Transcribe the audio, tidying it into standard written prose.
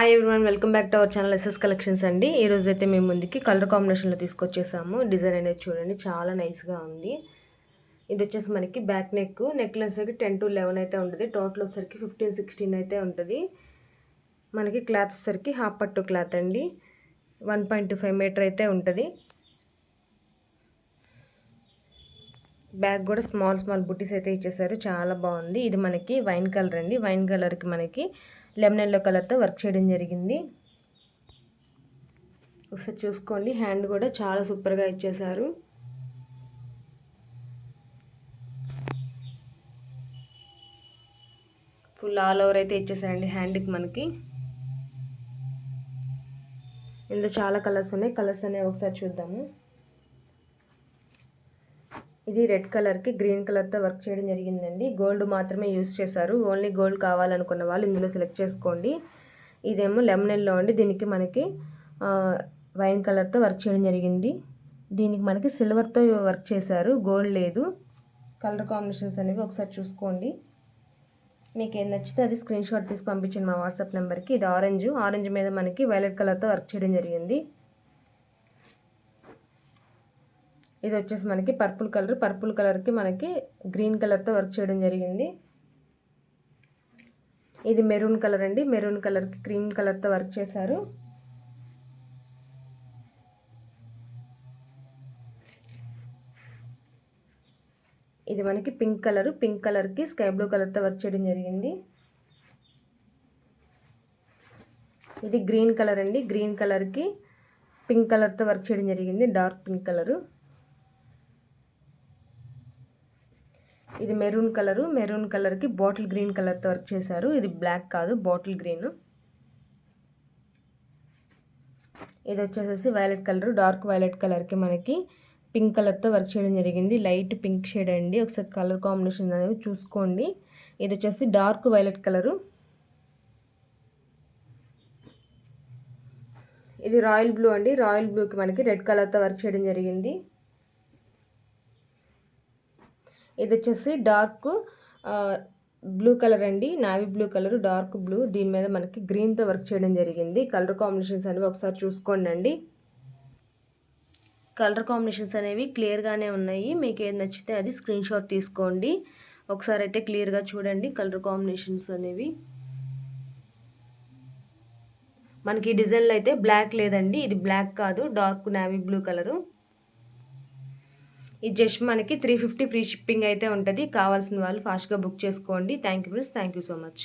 Hi everyone, welcome back to our channel SS collections అండి. ఈ రోజు అయితే మేము ముందుకి కలర్ కాంబినేషన్లో తీసుకొచ్చేసాము. డిజైన్ అనేది చూడండి, చాలా నైస్గా ఉంది. ఇది వచ్చేసి మనకి బ్యాక్ నెక్లెస్ 10 to 11 అయితే ఉంటుంది. టోటల్ వచ్చేసరికి 15-16 అయితే ఉంటుంది. మనకి క్లాత్ వచ్చేసరికి హాఫ్ పట్టు క్లాత్ అండి. 1.25 మీటర్ అయితే ఉంటుంది. బ్యాక్ కూడా స్మాల్ బుట్టీస్ అయితే ఇచ్చేసారు, చాలా బాగుంది. ఇది మనకి వైన్ కలర్ అండి. వైన్ కలర్కి మనకి లెమన్ ఎల్లో కలర్తో వర్క్ చేయడం జరిగింది. ఒకసారి చూసుకోండి, హ్యాండ్ కూడా చాలా సూపర్గా ఇచ్చేసారు. ఫుల్ ఆల్ ఓవర్ అయితే ఇచ్చేసారండి హ్యాండ్కి మనకి. ఇందులో చాలా కలర్స్ ఉన్నాయి. కలర్స్ అనేవి ఒకసారి చూద్దాము. ఇది రెడ్ కలర్కి గ్రీన్ కలర్తో వర్క్ చేయడం జరిగిందండి. గోల్డ్ మాత్రమే యూస్ చేశారు. ఓన్లీ గోల్డ్ కావాలనుకున్న వాళ్ళు ఇందులో సెలెక్ట్ చేసుకోండి. ఇదేమో లెమన్ ఎల్లో అండి. దీనికి మనకి వైన్ కలర్తో వర్క్ చేయడం జరిగింది. దీనికి మనకి సిల్వర్తో వర్క్ చేశారు, గోల్డ్ లేదు. కలర్ కాంబినేషన్స్ అనేవి ఒకసారి చూసుకోండి. మీకు ఏం నచ్చితే అది స్క్రీన్ షాట్ తీసి పంపించండి మా వాట్సాప్ నెంబర్కి. ఇది ఆరెంజ్ మీద మనకి వైలెట్ కలర్తో వర్క్ చేయడం జరిగింది. ఇది వచ్చేసి మనకి పర్పుల్ కలర్కి మనకి గ్రీన్ కలర్తో వర్క్ చేయడం జరిగింది. ఇది మెరూన్ కలర్ అండి. మెరూన్ కలర్కి క్రీమ్ కలర్తో వర్క్ చేశారు. ఇది మనకి పింక్ కలర్కి స్కై బ్లూ కలర్తో వర్క్ చేయడం జరిగింది. ఇది గ్రీన్ కలర్ అండి. గ్రీన్ కలర్కి పింక్ కలర్తో వర్క్ చేయడం జరిగింది, డార్క్ పింక్ కలరు. ఇది మెరూన్ కలర్కి బాటిల్ గ్రీన్ కలర్తో వర్క్ చేశారు. ఇది బ్లాక్ కాదు, బాటిల్ గ్రీన్. ఇది వచ్చేసేసి వైలెట్ కలర్, డార్క్ వైలెట్ కలర్కి మనకి పింక్ కలర్తో వర్క్ చేయడం జరిగింది. లైట్ పింక్ షేడ్ అండి. ఒకసారి కలర్ కాంబినేషన్ అనేవి చూసుకోండి. ఇది వచ్చేసి డార్క్ వైలెట్ కలరు. ఇది రాయల్ బ్లూ అండి. రాయల్ బ్లూకి మనకి రెడ్ కలర్తో వర్క్ చేయడం జరిగింది. ఇది వచ్చేసి డార్క్ బ్లూ కలర్ అండి, navy blue colour, dark blue. దీని మీద మనకి గ్రీన్తో వర్క్ చేయడం జరిగింది. కలర్ కాంబినేషన్స్ అనేవి ఒకసారి చూసుకోండి అండి. కలర్ కాంబినేషన్స్ అనేవి క్లియర్గానే ఉన్నాయి. మీకు ఏది నచ్చితే అది స్క్రీన్ షాట్ తీసుకోండి. ఒకసారి అయితే క్లియర్గా చూడండి కలర్ కాంబినేషన్స్ అనేవి. మనకి డిజైన్లో అయితే బ్లాక్ లేదండి. ఇది బ్లాక్ కాదు, డార్క్ నావీ బ్లూ కలరు. ఇది జస్ట్ మనకి 350 ఫ్రీ షిప్పింగ్ అయితే ఉంటుంది. కావాల్సిన వాళ్ళు ఫాస్ట్గా బుక్ చేసుకోండి. Thank you friends, thank you so much.